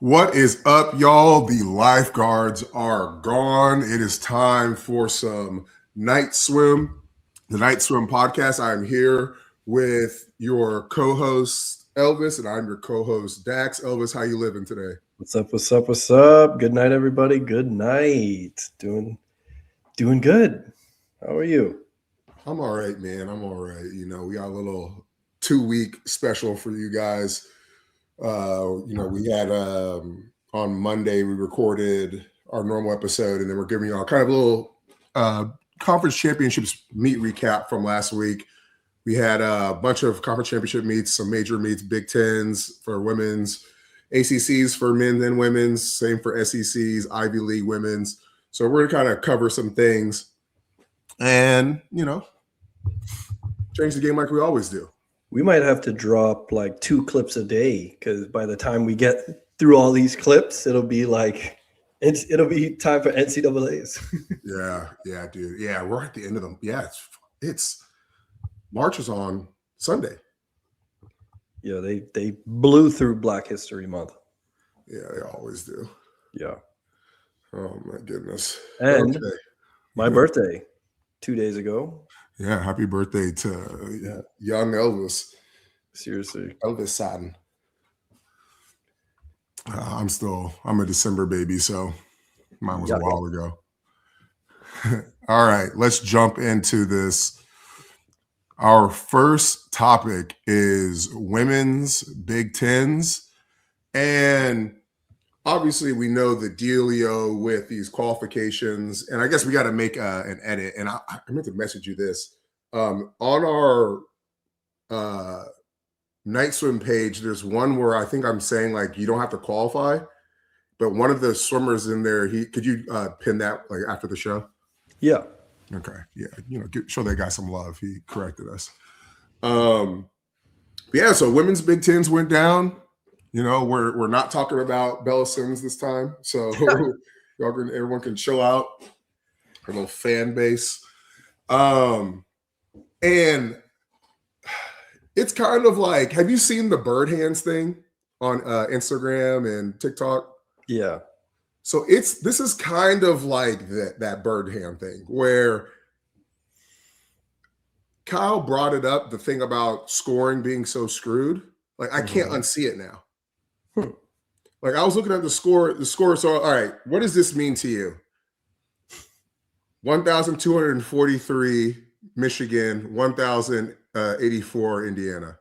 What is up, y'all? The lifeguards are gone. It is time for some night swim. The Night Swim podcast. I am here with your co-host Elvis, and I'm your co-host Dax. Elvis, how you living today? What's up? What's up? What's up? Good night, everybody. Good night. Doing good. How are you? I'm all right, man. I'm all right. We got a little 2-week special for you guys. We had on Monday we recorded our normal episode, and then we're giving y'all kind of a little conference championships meet recap from last week. We had a bunch of conference championship meets, some major meets, Big Tens for women's, ACCs for men and women's, same for SECs, Ivy League women's. So we're going to kind of cover some things and, change the game like we always do. We might have to drop like 2 clips a day because by the time we get through all these clips, it'll be time for NCAAs. Yeah, dude. Yeah, we're at the end of them. Yeah, it's March is on Sunday. Yeah, they blew through Black History Month. Yeah, they always do. Yeah. Oh my goodness. And my birthday 2 days ago. Yeah, happy birthday to young Elvis. Seriously. Elvis Satin. I'm a December baby, so mine was a while ago. All right, let's jump into this. Our first topic is women's Big Tens. And obviously we know the dealio with these qualifications. And I guess we got to make an edit. And I meant to message you this. On our night swim page, there's one where I think I'm saying like you don't have to qualify. But one of the swimmers in there, could you pin that like after the show? Yeah. Okay. Yeah. Show that guy some love. He corrected us. So women's Big Tens went down. We're not talking about Bella Sims this time. So everyone can chill out. Our little fan base. And it's kind of like, have you seen the bird hands thing on Instagram and TikTok? Yeah. So this is kind of like that bird hand thing where Kyle brought it up, the thing about scoring being so screwed. Like, I can't unsee it now. Like, I was looking at the score. So, all right, what does this mean to you? 1,243 Michigan, 1,084 Indiana.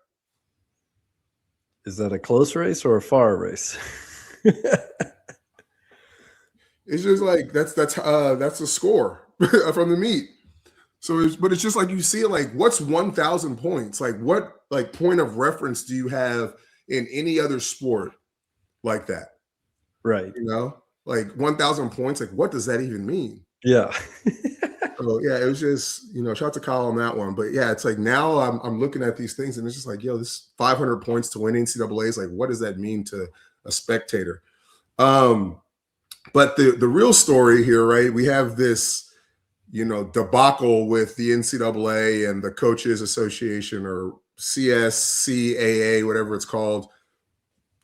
Is that a close race or a far race? It's just like that's the score from the meet. So, it's just like you see it like, what's 1,000 points? Like, what like point of reference do you have in any other sport like that? Right. Like 1,000 points. Like, what does that even mean? Yeah. So yeah, it was just shout out to Kyle on that one. But yeah, it's like now I'm looking at these things and it's just like, this 500 points to win NCAAs. Like, what does that mean to a spectator? But the real story here, right? We have this, debacle with the NCAA and the Coaches Association or CSCAA, whatever it's called,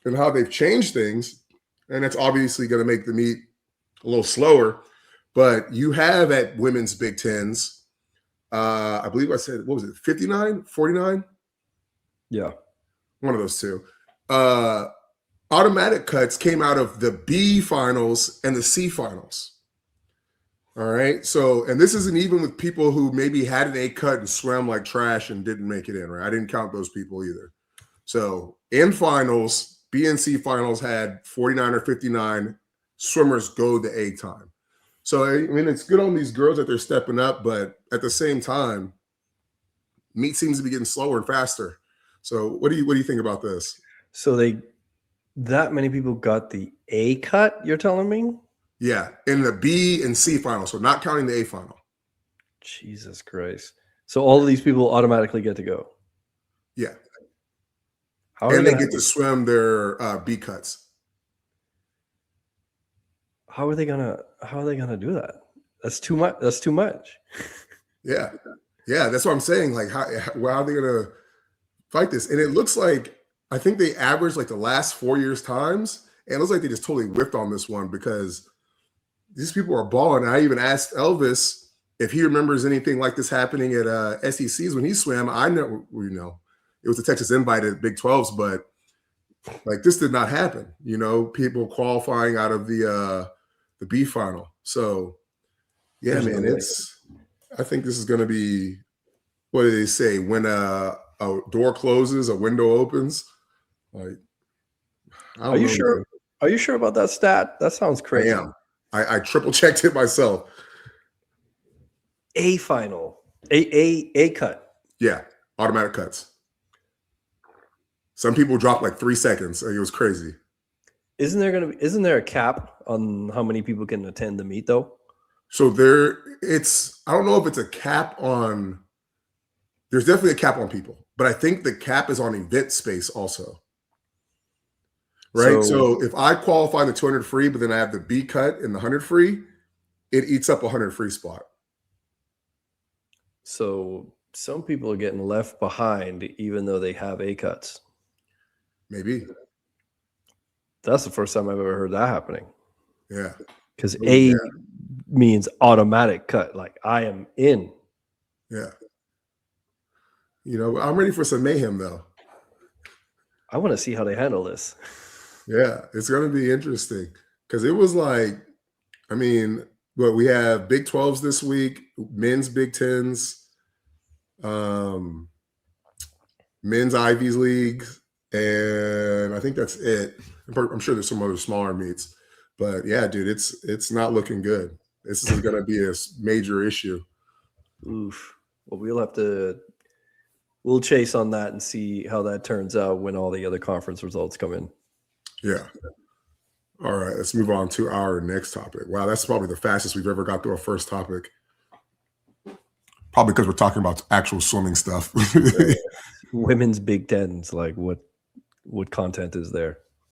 and how they've changed things. And it's obviously going to make the meet a little slower. But you have at women's Big Tens, I believe I said, what was it, 59, 49? Yeah. One of those two. Automatic cuts came out of the B finals and the C finals. All right. So, and this isn't even with people who maybe had an A cut and swam like trash and didn't make it in, right? I didn't count those people either. So in finals, B and C finals had 49 or 59 swimmers go the A time. So, I mean, it's good on these girls that they're stepping up, but at the same time, meet seems to be getting slower and faster. So what do you think about this? So that many people got the A cut, you're telling me? Yeah, in the B and C final, so not counting the A final. Jesus Christ. So all of these people automatically get to go? Yeah. And they get to swim their B cuts. How are they gonna do that? That's too much. Yeah. That's what I'm saying. Like, how are they gonna fight this? And it looks like I think they averaged like the last 4 years times, And it looks like they just totally whiffed on this one because these people are balling. I even asked Elvis if he remembers anything like this happening at SECs when he swam. I know, it was the Texas invite at Big 12s, but like this did not happen. People qualifying out of the B final. So yeah, man, I think this is going to be, what do they say? When a door closes, a window opens. Like, I don't know, sure? man. Are you sure about that stat? That sounds crazy. I am. I triple checked it myself. A final, a cut. Yeah, automatic cuts. Some people dropped like 3 seconds. It was crazy. Isn't there a cap on how many people can attend the meet though? So I don't know if it's a cap on. There's definitely a cap on people, but I think the cap is on event space also. Right. So if I qualify the 200 free, but then I have the B cut and the 100 free, it eats up a 100 free spot. So some people are getting left behind even though they have A cuts. Maybe. That's the first time I've ever heard that happening. Yeah. Because means automatic cut. Like I am in. Yeah. I'm ready for some mayhem though. I want to see how they handle this. Yeah, it's going to be interesting because it was like, we have Big 12s this week, men's Big 10s, men's Ivies League, and I think that's it. I'm sure there's some other smaller meets, but yeah, dude, it's not looking good. This is going to be a major issue. Oof. Well, we'll chase on that and see how that turns out when all the other conference results come in. Yeah. All right, let's move on to our next topic. Wow, that's probably the fastest we've ever got through our first topic. Probably because we're talking about actual swimming stuff. Women's Big Tens, like what content is there?